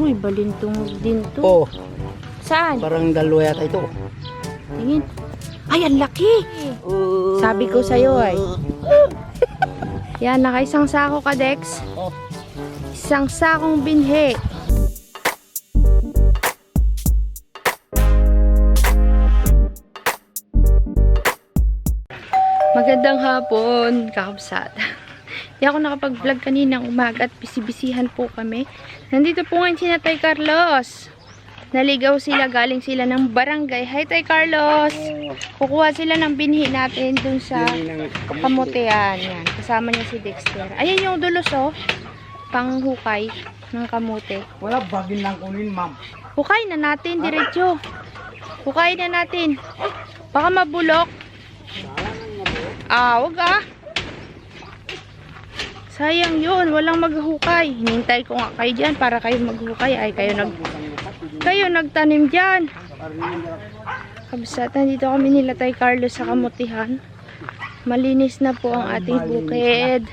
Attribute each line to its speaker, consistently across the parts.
Speaker 1: Aroy, balintong din to.
Speaker 2: Oh,
Speaker 1: Saan?
Speaker 2: parang dalawa yata ito.
Speaker 1: Tingin. Ay, ang laki. Sabi ko sa'yo ay. Yan, nakaisang sako ka, Dex.
Speaker 2: Oh.
Speaker 1: Isang sakong binhi. Magandang hapon, kakabsat. Hindi ako nakapag-vlog kaninang umaga at bisibisihan po kami. Nandito po ngayon si Tay Carlos. Naligaw sila, galing sila ng barangay. Hi, Tay Carlos! Kukuha sila ng binhi natin dun sa kamutihan. Yan, kasama niya si Dexter. Ayan yung dulos, oh. Panghukay ng kamote.
Speaker 2: Wala, bagin lang kunin, ma'am.
Speaker 1: Hukay na natin, diretso. Hukay na natin. Baka mabulok. Wag ah. Sayang yun, walang maghukay. Hinintay ko nga kayo dyan para kayo maghukay. Ay, kayo nagtanim dyan. Kabsat, nandito kami nila Tay Carlos sa kamutihan. Malinis na po ang ating bukid.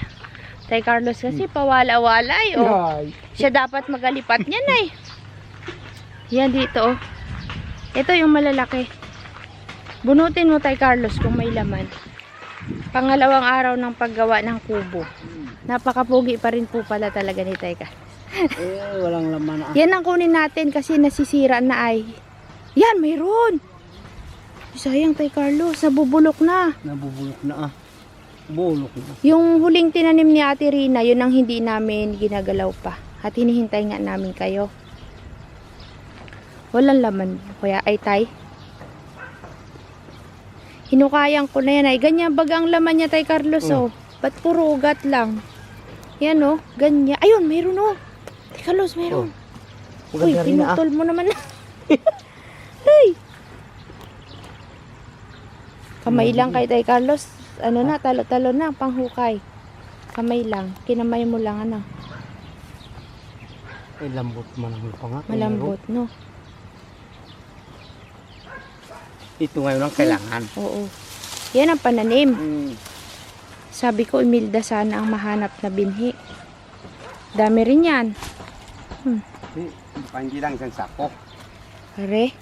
Speaker 1: Tay Carlos kasi pawala-walay, oh. Siya dapat magalipat niyan ay. Yan dito, oh. Ito yung malalaki. Bunutin mo, Tay Carlos, kung may laman. Pangalawang araw ng paggawa ng kubo. Napakapugi pa rin po pala talaga ni Tay Carlos.
Speaker 2: Walang laman.
Speaker 1: Yan ang kunin natin kasi nasisira na ay. Yan, mayroon. Sayang, Tay Carlos, nabubulok na.
Speaker 2: Nabubulok na. Bulok na.
Speaker 1: Yung huling tinanim ni Ate Rina, yun ang hindi namin ginagalaw pa. At hinihintay nga namin kayo. Walang laman. Kaya ay Tay. Hinukayan ko na yan ay. Ganyan bagang laman niya, Tay Carlos, oh. Ba't puro ugat lang? Yan, oh. Ganyan. Ayun, mayroon, oh. Tay Carlos, mayroon. Uy, pinutol mo naman na. Ay. Kamay lang kay Tay Carlos. Ano na, talo-talo na, panghukay. Kamay lang. Kinamay mo lang, ano.
Speaker 2: Ay, lambot man ang lupa nga.
Speaker 1: Malambot, no?
Speaker 2: Ito ngayon ang kailangan.
Speaker 1: Oo. Yan ang pananim. Sabi ko, Imelda sana ang mahanap na binhi. Dami rin yan.
Speaker 2: Hindi lang isang sako.
Speaker 1: Pare.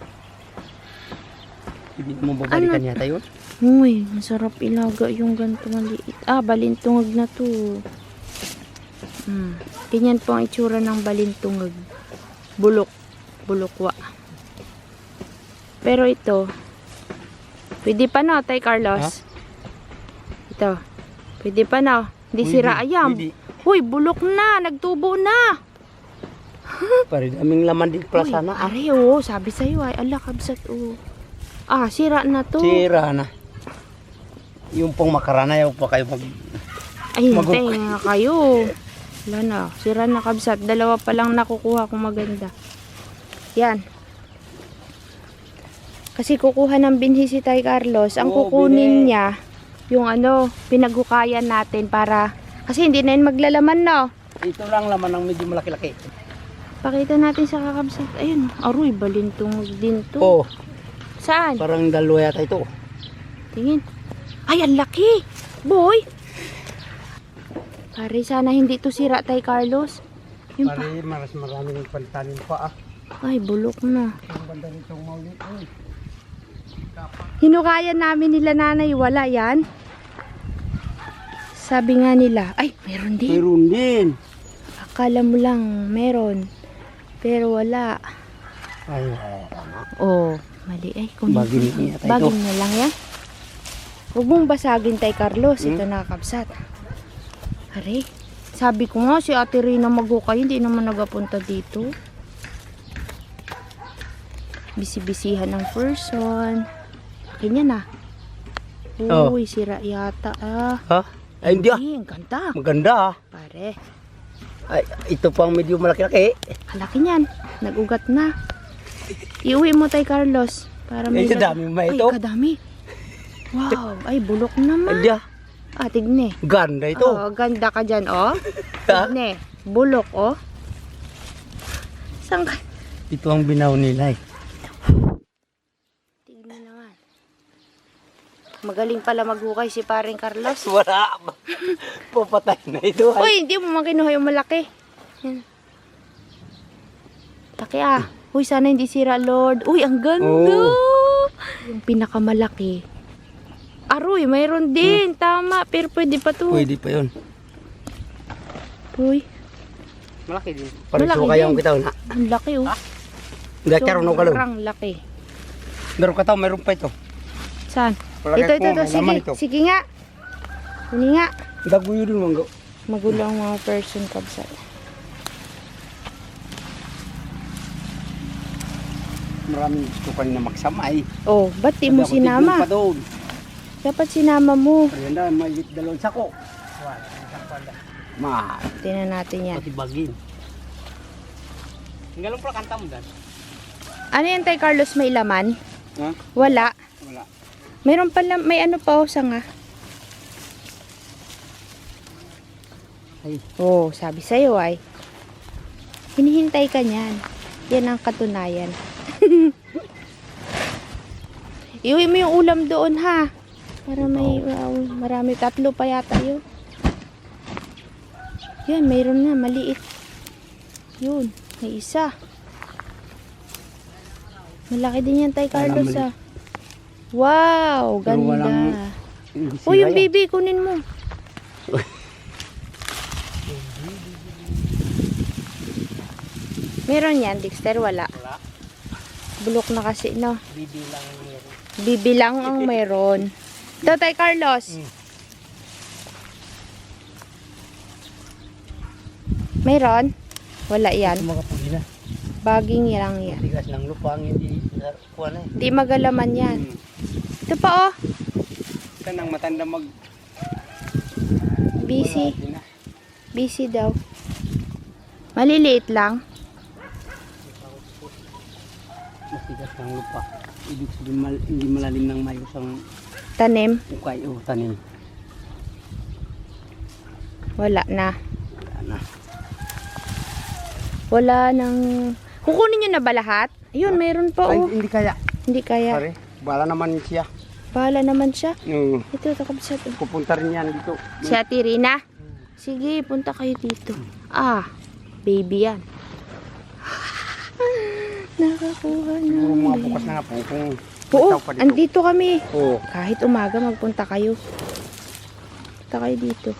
Speaker 2: Hindi mo babalikan yata yun?
Speaker 1: Uy, masarap ilaga yung ganito maliit. Balintungag na to. Ganyan po ang itsura ng balintungag. Bulok. Bulokwa. Pero ito, pwede pa na, Tay Carlos. Ito. Pwede pa na. Hindi sira ayam. Uy, bulok na. Nagtubo na.
Speaker 2: Pare, daming laman din pala sana.
Speaker 1: Are, sabi sa'yo ay, ala, kabsat, sira na to.
Speaker 2: Sira na. Yung pong makarana, yung pa kayo
Speaker 1: Ay, hintay nga kayo. Wala na. Sira na, kabsat. Dalawa pa lang nakukuha kung maganda. Yan. Kasi kukuha ng binhi si Tay Carlos. Ang kukunin niya, yung pinaghukayan natin para, kasi hindi na yun maglalaman, no?
Speaker 2: Ito lang laman ng medyo malaki-laki.
Speaker 1: Pakita natin sa kakabsat. Ayun, aroy, balintong din to.
Speaker 2: Oh.
Speaker 1: Saan?
Speaker 2: Parang dalawa yata ito.
Speaker 1: Tingin. Ay, ang laki! Boy! Pare, sana hindi to sira, Tay Carlos. Yung
Speaker 2: Pare, maraming pantanin pa.
Speaker 1: Ay, bulok na.
Speaker 2: Ang banda nitong maulit.
Speaker 1: Hinukayan namin nila nanay, wala yan. Sabi nga nila, ay, meron din.
Speaker 2: Meron din.
Speaker 1: Akala mo lang, meron. Pero wala.
Speaker 2: Ay,
Speaker 1: Mali. Ay,
Speaker 2: bagin niya tayo.
Speaker 1: Bagin niya lang yan. Huwag mong basagin, Tay Carlos. Ito nakakabsat. Are, sabi ko nga, si Ate Rina maghukay, hindi naman nagapunta dito. Bisibisihan ng person. Ganyan na. Uy, sira yata
Speaker 2: Ay, hindi
Speaker 1: ang ganda.
Speaker 2: Maganda
Speaker 1: Pare.
Speaker 2: Ay, ito pang medyo malaki-laki.
Speaker 1: Halaki niyan. Nag-ugat na. Iuwi mo, Tay Carlos. Para may
Speaker 2: kadami mo ito.
Speaker 1: Ay, kadami. Wow. Ay, bulok naman.
Speaker 2: Ay,
Speaker 1: Tigne.
Speaker 2: ganda ito.
Speaker 1: Ganda ka dyan, Tigne. Bulok, Saan ka?
Speaker 2: Ito ang binaw nila,
Speaker 1: Tignan naman. Magaling pala maghukay si paring Carlos.
Speaker 2: Wala. Papatay na ito.
Speaker 1: Uy, hindi mo makinuha yung malaki. Yan. Laki ah. Uy, sana hindi sira, Lord. Uy, ang ganda.
Speaker 2: Oo.
Speaker 1: Yung pinakamalaki. Aroy, mayroon din. Tama. Pero pwede pa to.
Speaker 2: Pwede pa yun.
Speaker 1: Uy,
Speaker 2: Malaki din. Parang
Speaker 1: Malaki
Speaker 2: suka yung
Speaker 1: din.
Speaker 2: kitaw na.
Speaker 1: ang laki oh.
Speaker 2: Hindi karoon ng kalon.
Speaker 1: Sobrang laki.
Speaker 2: Meron kataw, meron pa ito.
Speaker 1: Saan?
Speaker 2: Palagay
Speaker 1: Ito.
Speaker 2: ko, may
Speaker 1: Sige,
Speaker 2: laman ito.
Speaker 1: sige nga. Huni nga.
Speaker 2: Daguyo din mangga.
Speaker 1: Magulang mga person kabsat.
Speaker 2: Maraming gusto kanina magsamay.
Speaker 1: Oh, ba't di mo
Speaker 2: Sabi ako, tignan
Speaker 1: sinama?
Speaker 2: pa doon.
Speaker 1: Dapat sinama mo.
Speaker 2: Ayan na, may dalawang sako. Ma,
Speaker 1: Tingnan natin yan.
Speaker 2: pati bagin. Galong pala kanta mo dan.
Speaker 1: Ano yan tay Carlos, may laman?
Speaker 2: Ha?
Speaker 1: Wala.
Speaker 2: Wala.
Speaker 1: Meron pala, may ano pa oh, sanga.
Speaker 2: Ay,
Speaker 1: Oh, sabi sa'yo ay. Hinihintay ka niyan. Yan ang katunayan. Iuwi mo yung ulam doon ha. Para may, marami. 3 pa yata yun. Yan, mayroon na. Maliit. Yun, may isa. Malaki din yan tay Carlos
Speaker 2: Walang
Speaker 1: ah. Wow,
Speaker 2: Pero
Speaker 1: ganda.
Speaker 2: walang- hindi
Speaker 1: Oh, yung
Speaker 2: sira yan.
Speaker 1: baby, kunin mo. Meron yan, Dexter, wala.
Speaker 2: Wala.
Speaker 1: Bulok na kasi, no?
Speaker 2: Bibilang meron.
Speaker 1: Bibilang ang meron. Ito, tay Carlos. Mayroon? Wala yan.
Speaker 2: Mga pugila.
Speaker 1: Baging lang yan.
Speaker 2: Tigas ng lupa ang hindi kuha na eh.
Speaker 1: Di magalaman yan. Ito pa, oh.
Speaker 2: Saan ang matanda mag...
Speaker 1: Busy.
Speaker 2: Wala din na.
Speaker 1: Busy daw. Maliliit lang.
Speaker 2: Matigas ng lupa. Ibig sabihin hindi malalim ng mayos ang
Speaker 1: Tanim.
Speaker 2: ukay o tanim.
Speaker 1: Wala na.
Speaker 2: Wala na.
Speaker 1: Wala nang... Kukunin nyo na ba lahat? Ayun, mayroon pa,
Speaker 2: Ay,
Speaker 1: oh.
Speaker 2: hindi kaya.
Speaker 1: Hindi kaya.
Speaker 2: Pare, bala naman siya.
Speaker 1: Bahala naman siya.
Speaker 2: No,
Speaker 1: Ito, takabsat.
Speaker 2: pupunta rin yan dito.
Speaker 1: Si Ate Rina. Sige, punta kayo dito. Ah, baby yan. Nakakuha na.
Speaker 2: Siguro mga bukas na nga po. Kung
Speaker 1: Oo,
Speaker 2: ikaw pa dito.
Speaker 1: andito kami.
Speaker 2: Oo.
Speaker 1: Kahit umaga, magpunta kayo. Punta kayo dito.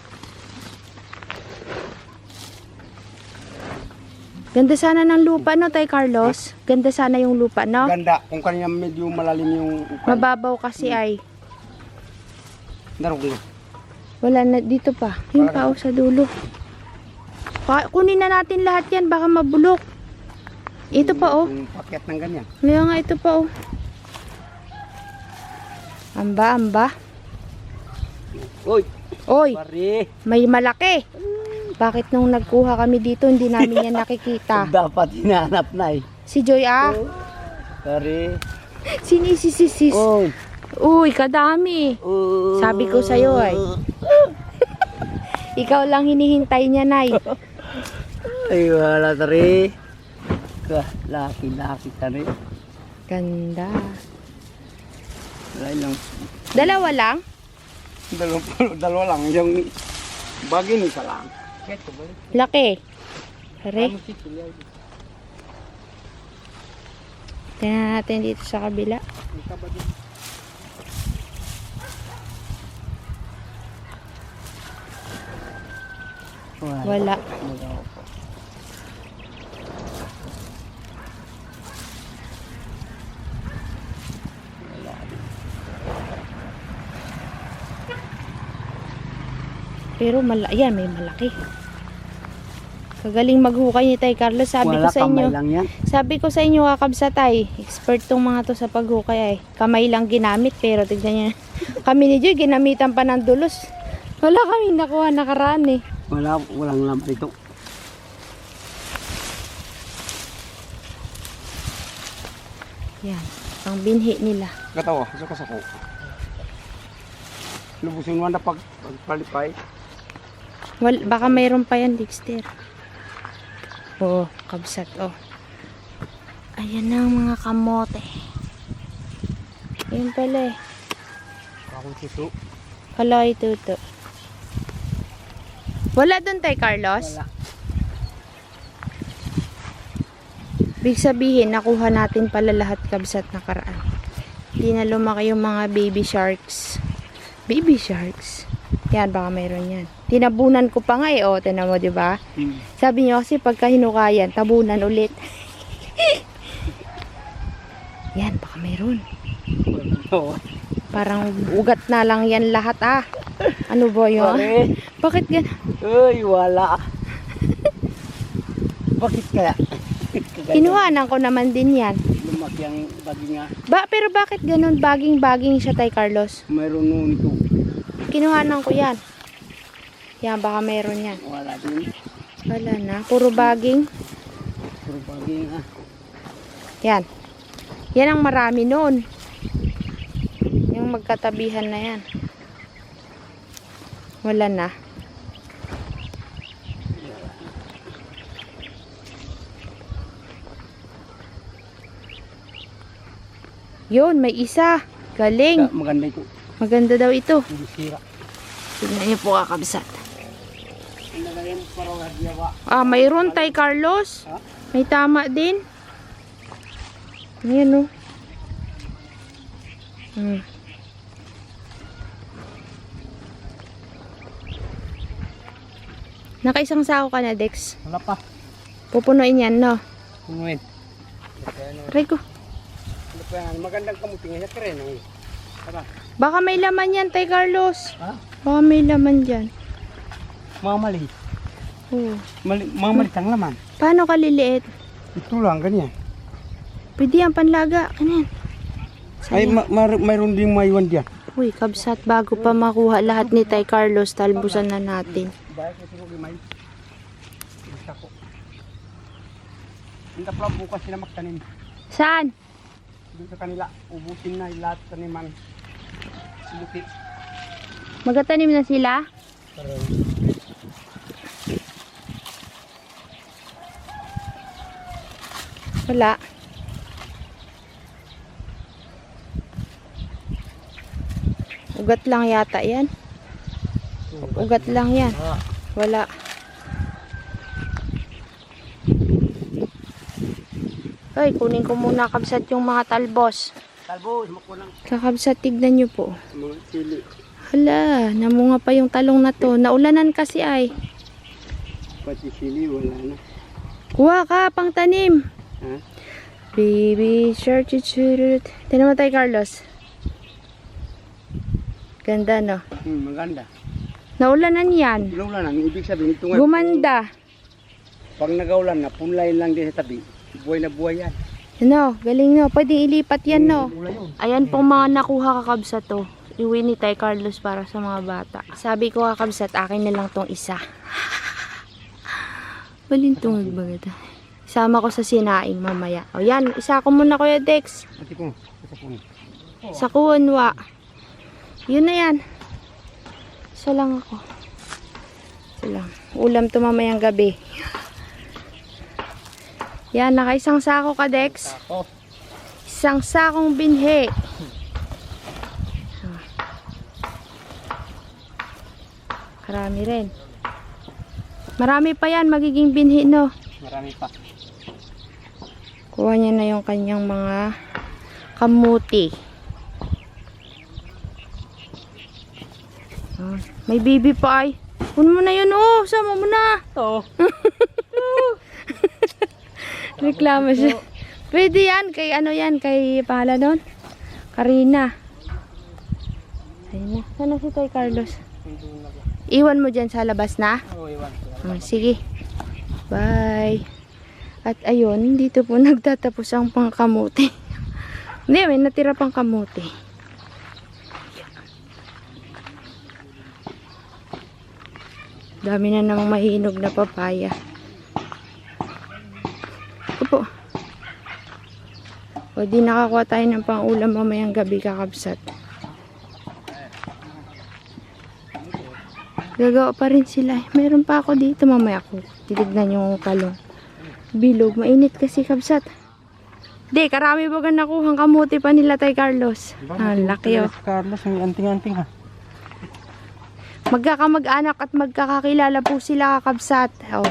Speaker 1: Ganda sana ng lupa, no, tay Carlos? Ganda sana yung lupa, no?
Speaker 2: Ganda. Kung kanina medyo malalim yung ukay.
Speaker 1: Mababaw kasi ay.
Speaker 2: Darog na.
Speaker 1: Wala na dito pa. Yung pa oh, sa dulo. Kunin na natin lahat yan. Baka mabulok. Ito pa oh.
Speaker 2: Yung paket ng ganyan.
Speaker 1: Kaya nga ito pa oh. Amba, amba.
Speaker 2: Uy!
Speaker 1: Oy,
Speaker 2: Pare!
Speaker 1: may malaki. Bakit nung nagkuha kami dito, hindi namin yan nakikita?
Speaker 2: Dapat hinahanap na eh.
Speaker 1: Si Joy ah.
Speaker 2: Pare!
Speaker 1: Sinisisis.
Speaker 2: Uy!
Speaker 1: Uy, kadami. Sabi ko sa'yo ay. Ikaw lang hinihintay niya, Nay.
Speaker 2: Ay, wala tari. Laki-laki tari.
Speaker 1: Ganda.
Speaker 2: Wala lang.
Speaker 1: Dalawa lang?
Speaker 2: Dalawa lang. Yung bagay isa lang.
Speaker 1: Laki. Pare. Tingnan natin dito sa kabila. Wala. Pero yan, may malaki. Kagaling maghukay ni Tay Carlos. Sabi ko
Speaker 2: Wala,
Speaker 1: sa inyo.
Speaker 2: kamay lang yan.
Speaker 1: Sabi ko sa inyo, kakabsatay. Expert tong mga to sa paghukay ay. Kamay lang ginamit, pero tignan nyo. Kami ni Joy, ginamitan pa ng dulos. Wala kami nakuha nakaraan eh.
Speaker 2: Walang lamp dito.
Speaker 1: Yan, pang binhi nila.
Speaker 2: Katawa, sako. Lubusin mo na pagpalipay.
Speaker 1: Baka mayroon pa yan, Dexter. Oo, kabsat, oh. Ayan na ang mga kamote. Ayun pala eh.
Speaker 2: Akong suso.
Speaker 1: Kaloy tuto. Wala doon Tay Carlos?
Speaker 2: Wala.
Speaker 1: Big sabihin, nakuha natin pala lahat kabsat na karaan. Hindi na lumaki yung mga baby sharks. Baby sharks. Yan, baka mayroon yan. Tinabunan ko pa nga eh. O, tinan mo, diba? Sabi niyo kasi pagka hinukayan, tabunan ulit. Yan, baka mayroon.
Speaker 2: Oo.
Speaker 1: Parang ugat na lang yan lahat ah. Ano ba yun?
Speaker 2: Pare.
Speaker 1: Bakit gan?
Speaker 2: Uy, wala. Bakit kaya?
Speaker 1: Kinuhanan ko naman din yan.
Speaker 2: Lumaki ang baging nga.
Speaker 1: Pero bakit ganun baging-baging siya, Tay Carlos?
Speaker 2: Mayroon noon ito.
Speaker 1: Kinuhanan ko yan. Yan, baka mayroon yan.
Speaker 2: Wala din.
Speaker 1: Wala na. Puro baging.
Speaker 2: Puro baging ah.
Speaker 1: Yan. Yan ang marami noon. Yung magkatabihan na yan. Wala na. Yun, may isa. Galing.
Speaker 2: Maganda ito.
Speaker 1: Maganda daw ito.
Speaker 2: Hindi sira.
Speaker 1: Tignan niyo po kakabsat.
Speaker 2: Nalagyan mo parang hadiyawa.
Speaker 1: Mayroon, Tay Carlos.
Speaker 2: Ha?
Speaker 1: May tama din. Ayan o. Nakaisang sako ka na, Dex.
Speaker 2: Wala pa.
Speaker 1: Pupunuin yan, no?
Speaker 2: Punuin.
Speaker 1: Try ko.
Speaker 2: Ano pa yan? Magandang kamuti nga sa tren. Tara.
Speaker 1: Baka may laman yan, Tay Carlos.
Speaker 2: Ha?
Speaker 1: Baka may laman dyan.
Speaker 2: Mga maliit.
Speaker 1: Oo.
Speaker 2: Mga maliit ang laman.
Speaker 1: Paano kaliliit?
Speaker 2: Ito lang, ganyan.
Speaker 1: Pwede yan, panlaga. Ano yan?
Speaker 2: Ay, mayroon din maiwan dyan.
Speaker 1: Uy, kabsat, bago pa makuha lahat ni Tay Carlos, talbusan na natin.
Speaker 2: Baik ko siguro may. Gusto ko. Hindi pa bukas sila magtanim.
Speaker 1: Saan?
Speaker 2: Doon sa kanila, ubusin na lahat taniman. Siluti.
Speaker 1: Magatanim na sila? Wala. Ugat lang yata yan. Ugat lang yan. Wala. Ay, kunin ko muna kabsat yung mga talbos.
Speaker 2: Talbos, makunang
Speaker 1: Kakabsat, tignan nyo po.
Speaker 2: mga sili.
Speaker 1: Hala, namunga pa yung talong na to. Naulanan kasi ay.
Speaker 2: Pati sili, wala na.
Speaker 1: Kuha ka, pang tanim.
Speaker 2: Ha?
Speaker 1: Baby shark, chuchurut. Tinan mo tayo, Carlos. Ganda, no?
Speaker 2: Maganda.
Speaker 1: Naulanan yan.
Speaker 2: Ilang lang, ibig sabihin ito nga.
Speaker 1: Gumanda.
Speaker 2: Pag nagaulan na, punlay lang din sa tabi. Buhay na buhay yan.
Speaker 1: No, galing no. Pwede ilipat yan, no?
Speaker 2: Ulay yun.
Speaker 1: Ayan pong mga nakuha kakabsat to. Iwi ni Tay Carlos para sa mga bata. Sabi ko kakabsat, akin na lang tong isa. Balintong bagata. Sama ko sa sinaing mamaya. O yan, isa ko muna Kuya Dex.
Speaker 2: Ati ko, ito po.
Speaker 1: Sa kuwanwa. Yun na yan. Isa lang ako. Isa lang. Ulam to mamayang gabi. Yan, nakaisang sako ka, Dex.
Speaker 2: Ako.
Speaker 1: Isang sakong binhi. Marami rin. Marami pa yan, magiging binhi, no?
Speaker 2: Marami pa.
Speaker 1: Kuha niya na yung kanyang mga kamuti. May bibi pa ay. Kunin mo na yun, oh. Sama mo na.
Speaker 2: Oo.
Speaker 1: Reklamo siya. Pwede yan. Kay ano yan? Kay pangalan nun? Karina. Ayun na. Sana si Tay Carlos? Iwan mo dyan sa labas na?
Speaker 2: Oo, iwan.
Speaker 1: Sige. Bye. At ayun, dito po nagtatapos ang pangkamuti. Hindi, may natira pang kamuti. Dami na namang mahinog na papaya. Opo. O di nakakuha tayo ng pang-ulam mamayang gabi kakabsat. Gagawa pa rin sila. Meron pa ako dito mamaya ko. Titignan yung kalong. Bilog. Mainit kasi kabsat. Di, karami ba nakuhang kamuti pa nila Tay Carlos? Ang laki oh.
Speaker 2: Carlos, ang anting-anting ha.
Speaker 1: Magkakamag-anak at magkakakilala po sila kakabsat. Oh.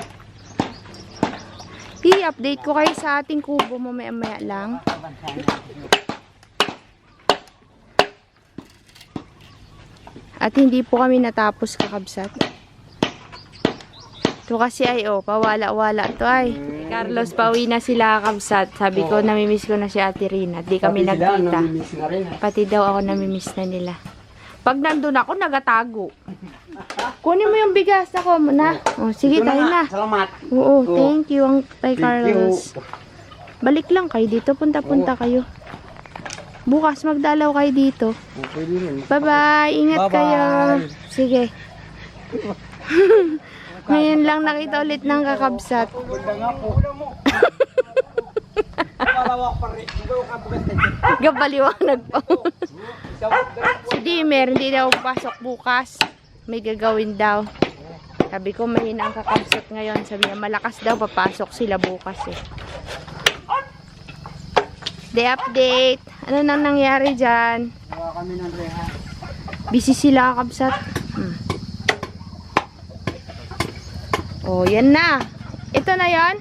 Speaker 1: I-update ko kayo sa ating kubo mamaya-maya lang. At hindi po kami natapos kakabsat. Ito kasi ay pawala-wala to ay. Carlos, pauwi na sila kakabsat. Sabi ko, namimiss ko na si Ate Rina. Di kami nagkita. Pati daw ako namimiss na nila. Pag nandun ako, nagatago. Kunin mo yung bigas ako muna. Oh, sige, tayo na.
Speaker 2: Salamat.
Speaker 1: Oo, thank you, ang Tay Carlos. Balik lang kayo dito. Punta-punta kayo. Bukas magdalaw kayo dito.
Speaker 2: Pwede rin.
Speaker 1: Bye-bye. Ingat
Speaker 2: Bye-bye.
Speaker 1: kayo. Sige. Ngayon lang nakita ulit ng kakabsat. Gabaliwanag pa. Si Dimer, hindi daw pasok bukas. May gagawin daw. Sabi ko, mahina ang kakabsat ngayon. Sabi niya, malakas daw, papasok sila bukas eh. Day update. Ano nang nangyari dyan?
Speaker 2: Kami ng reha.
Speaker 1: Busy sila kakabsat. Oh, yan na. Ito na yan.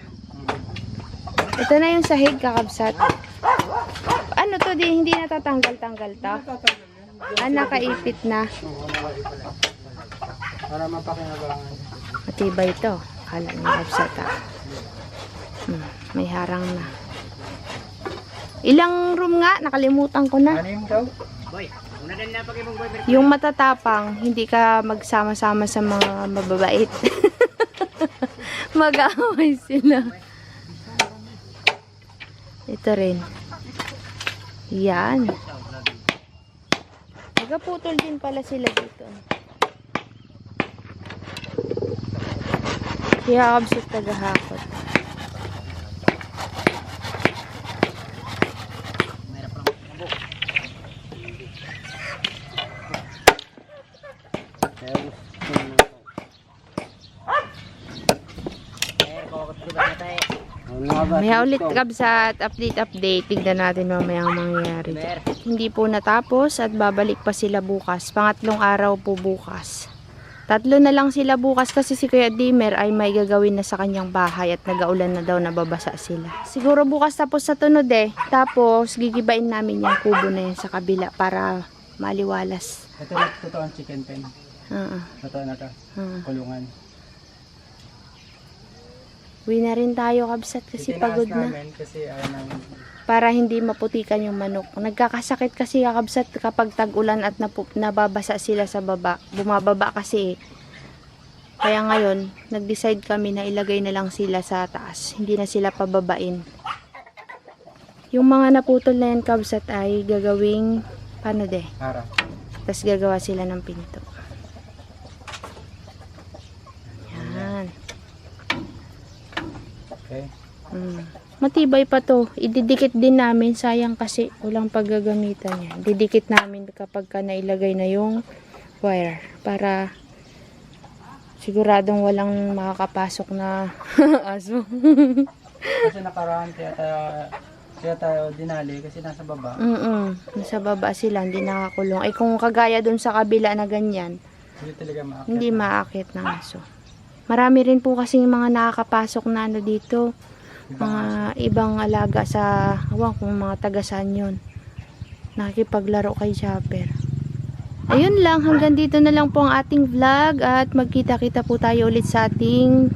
Speaker 1: Ito na yung sahig kakabsat. Ano to? Hindi natatanggal-tanggal to? Nakaipit na.
Speaker 2: Para mapakinabangan.
Speaker 1: Matibay ito. Kala niya kakabsat may harang na. Ilang room nga? Nakalimutan ko na.
Speaker 2: Ano yung daw? Boy, una din na pag-ibang boy.
Speaker 1: Yung matatapang, hindi ka magsama-sama sa mga mababait. Mag-aaway sila. Ito rin. Yan. Nagaputol din pala sila dito. Kaya kabsat tagahakot. Maya ulit kabsat, update. Tignan natin mamaya ang mangyayari. Hindi po natapos at babalik pa sila bukas. Pangatlong araw po bukas. 3 na lang sila bukas kasi si Kuya Dimer ay may gagawin na sa kanyang bahay at nagaulan na daw, nababasa sila. Siguro bukas tapos sa tunod eh. Tapos gigibain namin yung kubo na yan sa kabila para maliwalas.
Speaker 2: Ito na totoo ang chicken pen. Totoo na to. Kulungan.
Speaker 1: Uwi na rin tayo kabsat kasi pagod na.
Speaker 2: Kasi ayaw namin.
Speaker 1: Para hindi maputikan yung manok. Nagkakasakit kasi kakabsat kapag tag-ulan at nababasa sila sa baba. Bumababa kasi eh. Kaya ngayon, nag-decide kami na ilagay na lang sila sa taas. Hindi na sila pababain. Yung mga naputol na yan kabsat ay gagawing paano de?
Speaker 2: Para.
Speaker 1: Tapos gagawa sila ng pinto. Yan.
Speaker 2: Okay.
Speaker 1: Matibay pa to. Ididikit din namin. Sayang kasi walang paggagamitan niya. Didikit namin kapag ka nailagay na yung wire. Para siguradong walang makakapasok na aso.
Speaker 2: Kasi nakaraan kaya tayo dinali kasi nasa baba.
Speaker 1: Nasa baba sila. Hindi nakakulong. Ay kung kagaya dun sa kabila na ganyan,
Speaker 2: Hindi talaga maakit.
Speaker 1: hindi maakit ng aso. Marami rin po kasing mga nakakapasok na ano dito. Mga ibang alaga sa kung mga tagasan yun. Nakikipaglaro kay Chopper. Ayun lang, hanggang dito na lang po ang ating vlog at magkita-kita po tayo ulit sa ating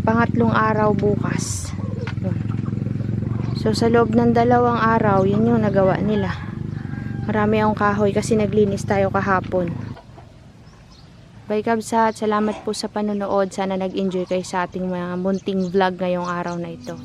Speaker 1: pangatlong araw bukas. So sa loob ng 2 araw, yun yung nagawa nila. Marami akong kahoy kasi naglinis tayo kahapon. Bye kabsat, salamat po sa panonood. Sana nag-enjoy kayo sa ating mga munting vlog ngayong araw na ito.